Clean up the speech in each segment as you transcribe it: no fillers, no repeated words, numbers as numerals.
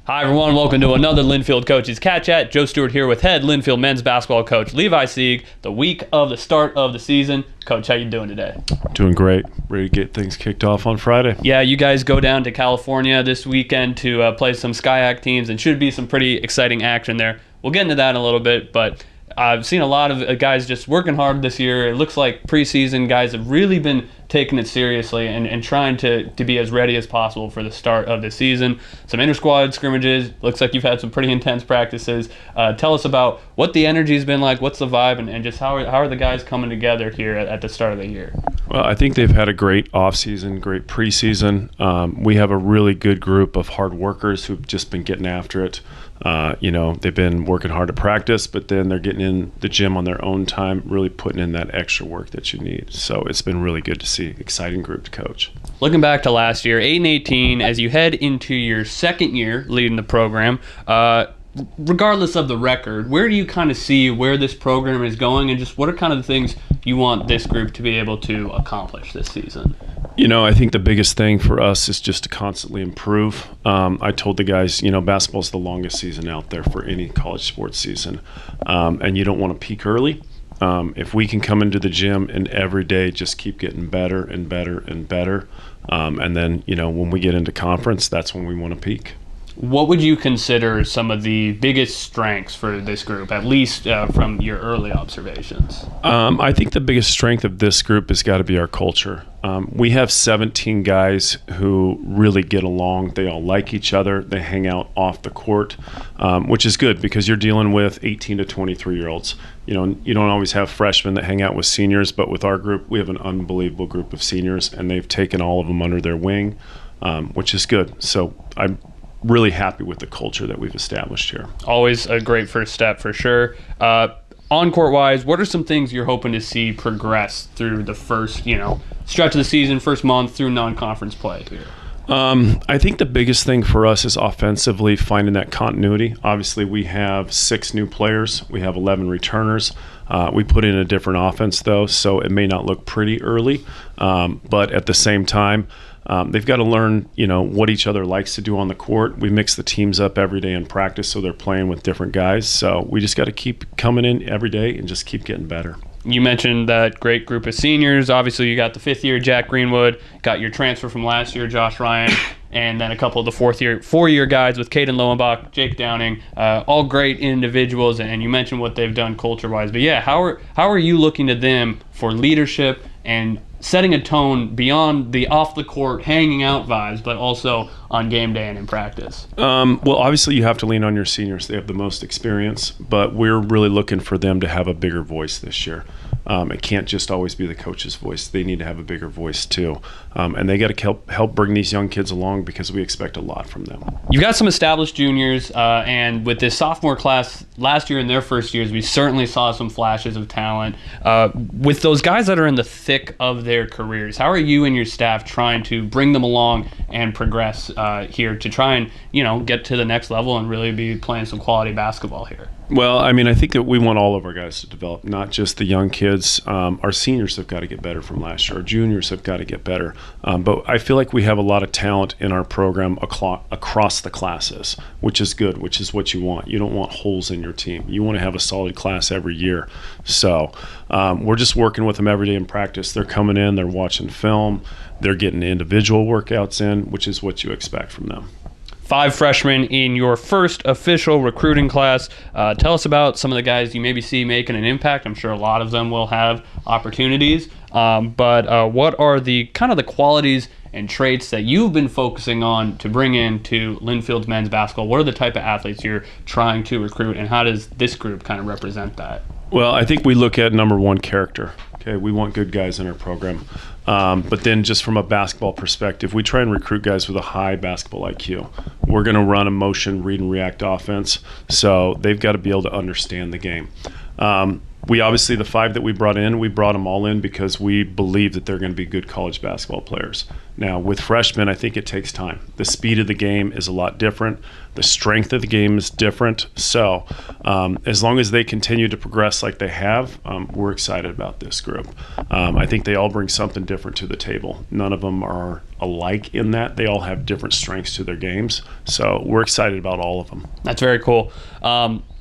Hi everyone, welcome to another Linfield Coaches CatChat. Joe Stuart here with head Linfield men's basketball coach Levi Sieg. The week of the start of the season. Coach, how you doing today? Doing great. Ready to get things kicked off on Friday. Yeah, you guys go down to California this weekend to play some Skyac teams, and should be some pretty exciting action there. We'll get into that in a little bit, but I've seen a lot of guys just working hard this year. It looks like preseason guys have really been taking it seriously and trying to be as ready as possible for the start of the season. Some inter-squad scrimmages. Looks like you've had some pretty intense practices. Tell us about what the energy's been like, what's the vibe, and just how are the guys coming together here at the start of the year? Well, I think they've had a great offseason, great preseason. We have a really good group of hard workers who've just been getting after it. They've been working hard to practice, but then they're getting in the gym on their own time, really putting in that extra work that you need. So it's been really good to see. Exciting group to coach. Looking back to last year, 8-18, as you head into your second year leading the program, regardless of the record, where do you kind of see where this program is going, and just what are kind of the things you want this group to be able to accomplish this season? I think the biggest thing for us is just to constantly improve. I told the guys, basketball is the longest season out there for any college sports season, and you don't want to peak early. If we can come into the gym and every day just keep getting better and better and better, and then, when we get into conference, that's when we want to peak. What would you consider some of the biggest strengths for this group, at least from your early observations? I think the biggest strength of this group has got to be our culture. We have 17 guys who really get along. They all like each other. They hang out off the court, which is good because you're dealing with 18 to 23-year-olds. You don't always have freshmen that hang out with seniors, but with our group, we have an unbelievable group of seniors, and they've taken all of them under their wing, which is good. So I'm really happy with the culture that we've established here. Always a great first step for sure. On-court wise, what are some things you're hoping to see progress through the first, stretch of the season, first month through non-conference play here? I think the biggest thing for us is offensively finding that continuity. Obviously, we have 6 new players. We have 11 returners. We put in a different offense, though, so it may not look pretty early. But at the same time, they've got to learn, what each other likes to do on the court. We mix the teams up every day in practice, so they're playing with different guys. So we just got to keep coming in every day and just keep getting better. You mentioned that great group of seniors. Obviously, you got the 5th-year Jack Greenwood, got your transfer from last year, Josh Ryan, and then a couple of the 4-year guys with Caden Lowenbach, Jake Downing, all great individuals. And you mentioned what they've done culture-wise. But yeah, how are you looking to them for leadership and setting a tone beyond the off-the-court, hanging out vibes, but also on game day and in practice? Well, obviously you have to lean on your seniors. They have the most experience, but we're really looking for them to have a bigger voice this year. It can't just always be the coach's voice. They need to have a bigger voice too. And they got to help bring these young kids along because we expect a lot from them. You've got some established juniors, and with this sophomore class last year in their first years, we certainly saw some flashes of talent. With those guys that are in the thick of their careers, how are you and your staff trying to bring them along and progress here to try and get to the next level and really be playing some quality basketball here? Well, I think that we want all of our guys to develop, not just the young kids. Our seniors have got to get better from last year. Our juniors have got to get better. But I feel like we have a lot of talent in our program across the classes, which is good, which is what you want. You don't want holes in your team. You want to have a solid class every year. So we're just working with them every day in practice. They're coming in, they're watching film, they're getting individual workouts in, which is what you expect from them. 5 freshmen in your first official recruiting class. Tell us about some of the guys you maybe see making an impact. I'm sure a lot of them will have opportunities. But what are the kind of the qualities and traits that you've been focusing on to bring into Linfield's men's basketball? What are the type of athletes you're trying to recruit, and how does this group kind of represent that? Well, I think we look at number one, character. Okay, we want good guys in our program. But then just from a basketball perspective, we try and recruit guys with a high basketball IQ. We're going to run a motion, read, and react offense, so they've got to be able to understand the game. We obviously, the 5 that we brought them all in because we believe that they're going to be good college basketball players. Now, with freshmen, I think it takes time. The speed of the game is a lot different. The strength of the game is different. So as long as they continue to progress like they have, we're excited about this group. I think they all bring something different to the table. None of them are alike in that. They all have different strengths to their games. So we're excited about all of them. That's very cool.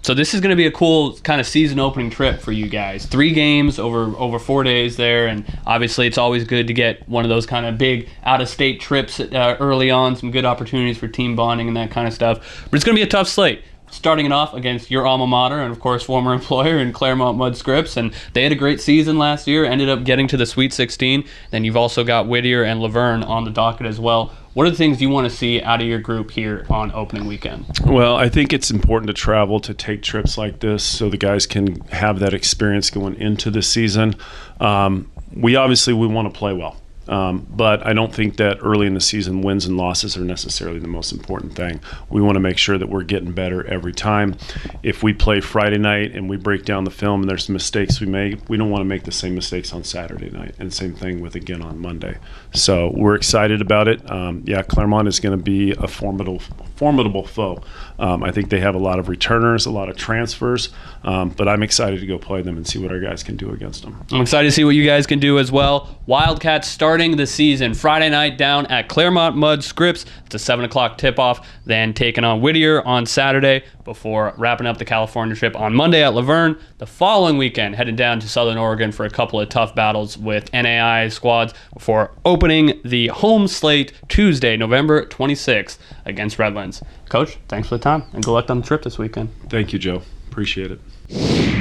So this is going to be a cool kind of season opening trip for you guys. 3 games over 4 days there, and obviously it's always good to get one of those kind of big out-of-state trips early on, some good opportunities for team bonding and that kind of stuff. But it's going to be a tough slate. Starting it off against your alma mater and, of course, former employer in Claremont Mud Scripts. And they had a great season last year, ended up getting to the Sweet 16. Then you've also got Whittier and Laverne on the docket as well. What are the things you want to see out of your group here on opening weekend? Well, I think it's important to travel, to take trips like this so the guys can have that experience going into the season. We want to play well. But I don't think that early in the season wins and losses are necessarily the most important thing. We want to make sure that we're getting better every time. If we play Friday night and we break down the film and there's mistakes we make, we don't want to make the same mistakes on Saturday night. And same thing with again on Monday. So we're excited about it. Claremont is going to be a formidable foe. I think they have a lot of returners, a lot of transfers, but I'm excited to go play them and see what our guys can do against them. I'm excited to see what you guys can do as well. Wildcats starting the season Friday night down at Claremont Mud Scripts. It's a 7 o'clock tip-off, then taking on Whittier on Saturday before wrapping up the California trip on Monday at Laverne. The following weekend, headed down to Southern Oregon for a couple of tough battles with NAI squads before opening the home slate Tuesday, November 26th against Redlands. Coach, thanks for the time, and good luck on the trip this weekend. Thank you, Joe. Appreciate it.